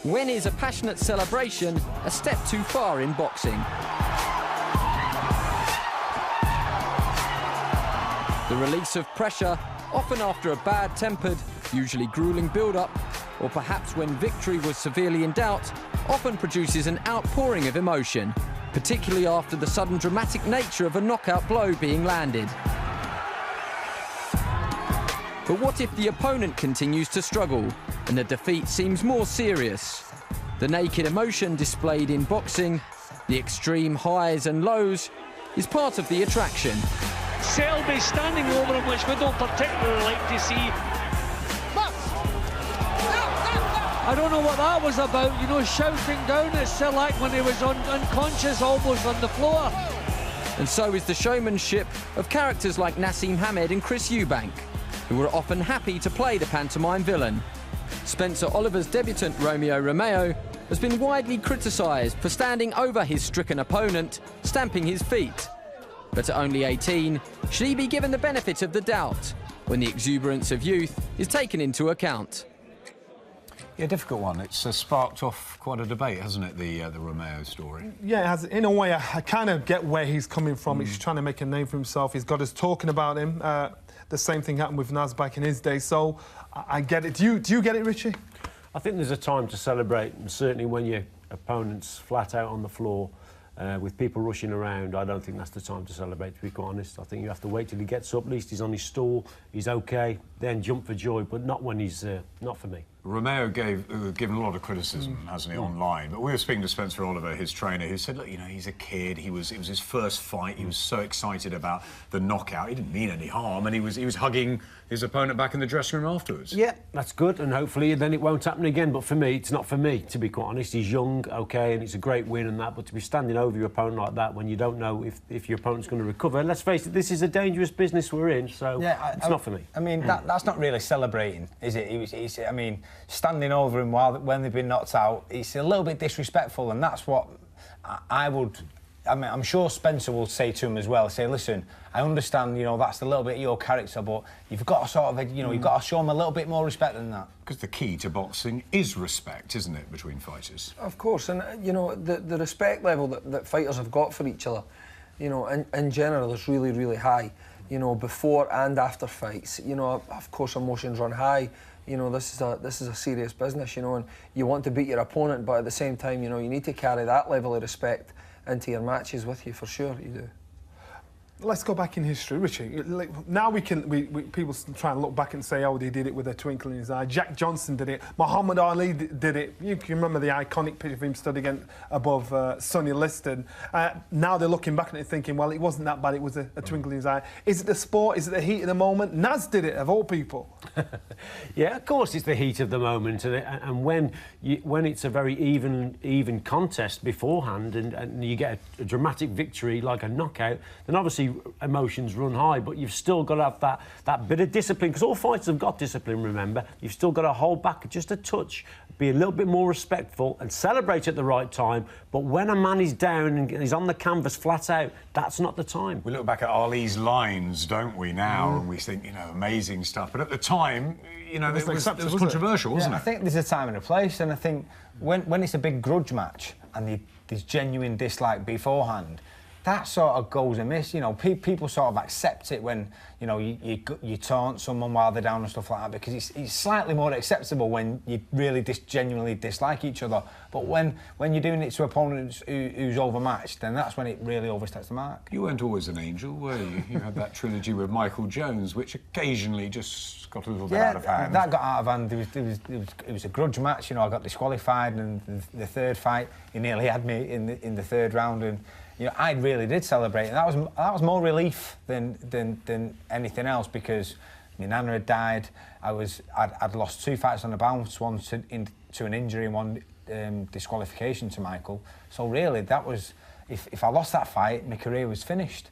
When is a passionate celebration a step too far in boxing? The release of pressure, often after a bad-tempered, usually gruelling build-up, or perhaps when victory was severely in doubt, often produces an outpouring of emotion, particularly after the sudden dramatic nature of a knockout blow being landed. But what if the opponent continues to struggle and the defeat seems more serious? The naked emotion displayed in boxing, the extreme highs and lows, is part of the attraction. Selby standing over him, which we don't particularly like to see. I don't know what that was about, you know, shouting down at Silak when he was unconscious, almost on the floor. And so is the showmanship of characters like Nassim Hamed and Chris Eubank, who are often happy to play the pantomime villain. Spencer Oliver's debutant Romeo Romeo has been widely criticised for standing over his stricken opponent, stamping his feet. But at only 18, should he be given the benefit of the doubt when the exuberance of youth is taken into account? Yeah, difficult one. It's sparked off quite a debate, hasn't it, the Romeo story? Yeah, it has. In a way, I kind of get where he's coming from. He's trying to make a name for himself. He's got us talking about him. The same thing happened with Nas back in his day, so I get it. Do you get it, Richie? I think there's a time to celebrate, and certainly when your opponent's flat out on the floor, with people rushing around, I don't think that's the time to celebrate, to be quite honest. I think you have to wait till he gets up, at least he's on his stool, he's OK, then jump for joy, but not when he's... not for me. Romeo given a lot of criticism, hasn't he, online? But we were speaking to Spencer Oliver, his trainer, who said, look, you know, he's a kid. It was his first fight. He was so excited about the knockout. He didn't mean any harm, and he was hugging his opponent back in the dressing room afterwards. Yeah, that's good, and hopefully then it won't happen again. But for me, it's not for me, to be quite honest. He's young, OK, and it's a great win and that, but to be standing over your opponent like that when you don't know if your opponent's going to recover, let's face it, this is a dangerous business we're in, so yeah, it's not for me. I mean, that's not really celebrating, is it? I mean, standing over him when they've been knocked out, it's a little bit disrespectful, and that's what I would... I mean, I'm sure Spencer will say to him as well, say, listen, I understand, you know, that's a little bit of your character, but you've got to sort of, you know, you've got to show him a little bit more respect than that. Because the key to boxing is respect, isn't it, between fighters? Of course, and, you know, the respect level that fighters have got for each other, you know, in general is really, really high, you know, before and after fights. You know, of course, emotions run high. You know, this is a serious business, you know, and you want to beat your opponent, but at the same time, you know, you need to carry that level of respect into your matches with you, for sure, you do. Let's go back in history, Richie. Now people try and look back and say, oh, they did it with a twinkle in his eye. Jack Johnson did it. Muhammad Ali did it. You can remember the iconic picture of him stood again above Sonny Liston. Now they're looking back at it thinking, well, it wasn't that bad. It was a twinkle in his eye. Is it the sport? Is it the heat of the moment? Nas did it, of all people. Yeah, of course it's the heat of the moment, and when it's a very even contest beforehand, and you get a dramatic victory like a knockout, then obviously emotions run high, but you've still got to have that bit of discipline, because all fighters have got discipline, remember. You've still got to hold back just a touch, be a little bit more respectful and celebrate at the right time, but when a man is down and he's on the canvas flat out, that's not the time. We look back at Ali's lines, don't we, now, and we think, you know, amazing stuff, but at the time, you know, it was controversial, wasn't it? I think there's a time and a place, and I think when it's a big grudge match and there's genuine dislike beforehand, that sort of goes amiss, you know. People sort of accept it when, you know, you taunt someone while they're down and stuff like that, because it's slightly more acceptable when you really genuinely dislike each other. But when you're doing it to opponents who's overmatched, then that's when it really oversteps the mark. You weren't always an angel, were you? You had that trilogy with Michael Jones, which occasionally just got a little bit out of hand. That got out of hand. It was a grudge match, you know. I got disqualified, and the third fight, he nearly had me in the third round, and you know, I really did celebrate, and that was more relief than anything else, because my nana had died. I'd lost 2 fights on the bounce, one to an injury and one disqualification to Michael. So really, that was, if I lost that fight, my career was finished.